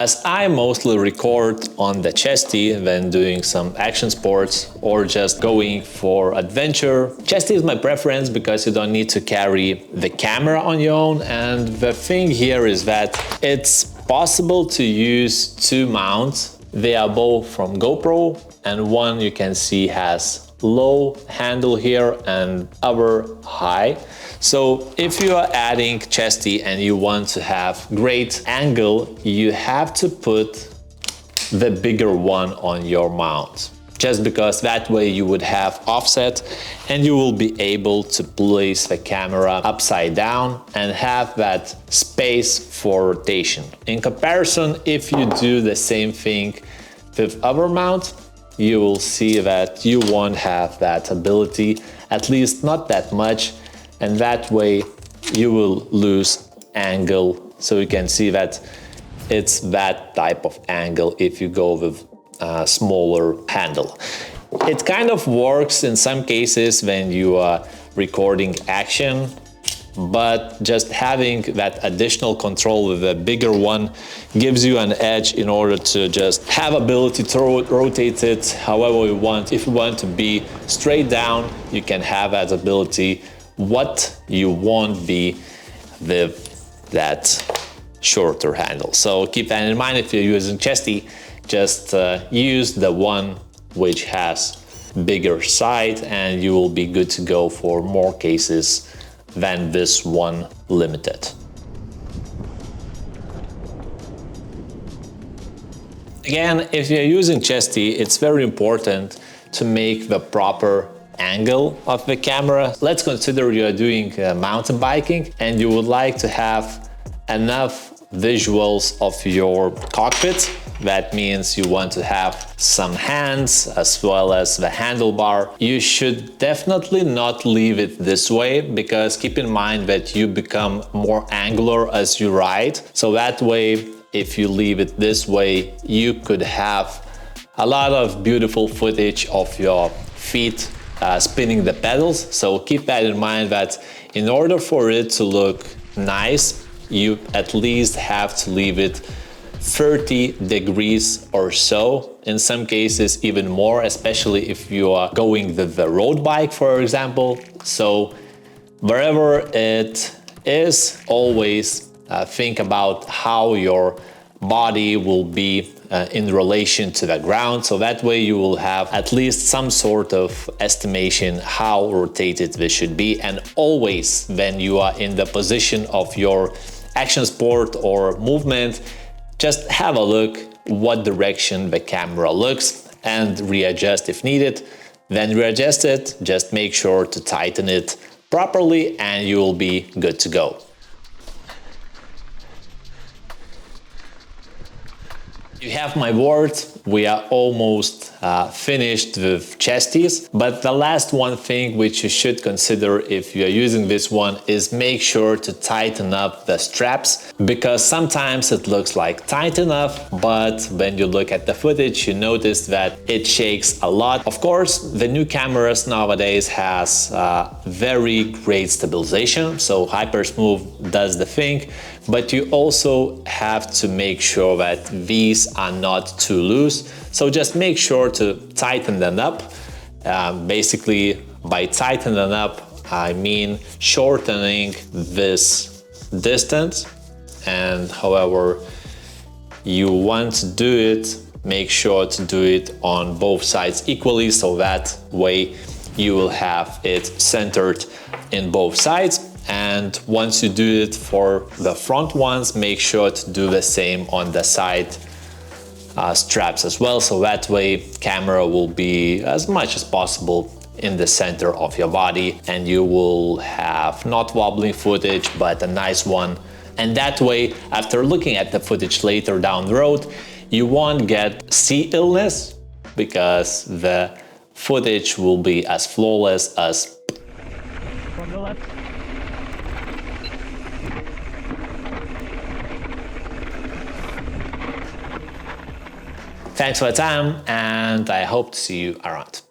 As I mostly record on the Chesty when doing some action sports or just going for adventure, Chesty is my preference because you don't need to carry the camera on your own, and the thing here is that it's possible to use two mounts. They are both from GoPro, and one you can see has low handle here and other high. So if you are adding Chesty and you want to have great angle, you have to put the bigger one on your mount. Just because that way you would have offset and you will be able to place the camera upside down and have that space for rotation. In comparison, if you do the same thing with other mount, you will see that you won't have that ability, at least not that much, and that way you will lose angle. So you can see that it's that type of angle if you go with a smaller handle. It kind of works in some cases when you are recording action, but just having that additional control with a bigger one gives you an edge in order to just have ability to rotate it however you want. If you want to be straight down, you can have that ability. What you won't be with that shorter handle. So keep that in mind if you're using Chesty. Just use the one which has bigger side and you will be good to go for more cases than this one limited. Again, if you're using Chesty, it's very important to make the proper angle of the camera. Let's consider you are doing mountain biking and you would like to have enough visuals of your cockpit. That means you want to have some hands as well as the handlebar. You should definitely not leave it this way, because keep in mind that you become more angular as you ride. So that way, if you leave it this way, you could have a lot of beautiful footage of your feet spinning the pedals. So keep that in mind, that in order for it to look nice, you at least have to leave it 30 degrees or so, in some cases even more, especially if you are going with the road bike, for example. So wherever it is, always think about how your body will be in relation to the ground, so that way you will have at least some sort of estimation how rotated this should be. And always when you are in the position of your action sport or movement, just have a look what direction the camera looks and readjust if needed. Then readjust it, just make sure to tighten it properly and you will be good to go. You have my word, we are almost finished with Chesties, but the last one thing which you should consider if you are using this one is make sure to tighten up the straps, because sometimes it looks like tight enough, but when you look at the footage you notice that it shakes a lot. Of course, the new cameras nowadays has very great stabilization, so Hypersmooth does the thing, but you also have to make sure that these are not too loose. So just make sure to tighten them up. Basically, by tightening them up, I mean shortening this distance, and however you want to do it, make sure to do it on both sides equally, so that way you will have it centered in both sides. And once you do it for the front ones, make sure to do the same on the side straps as well, so that way camera will be as much as possible in the center of your body and you will have not wobbling footage but a nice one. And that way, after looking at the footage later down the road, you won't get sea illness, because the footage will be as flawless as from the left. Thanks for the time, and I hope to see you around.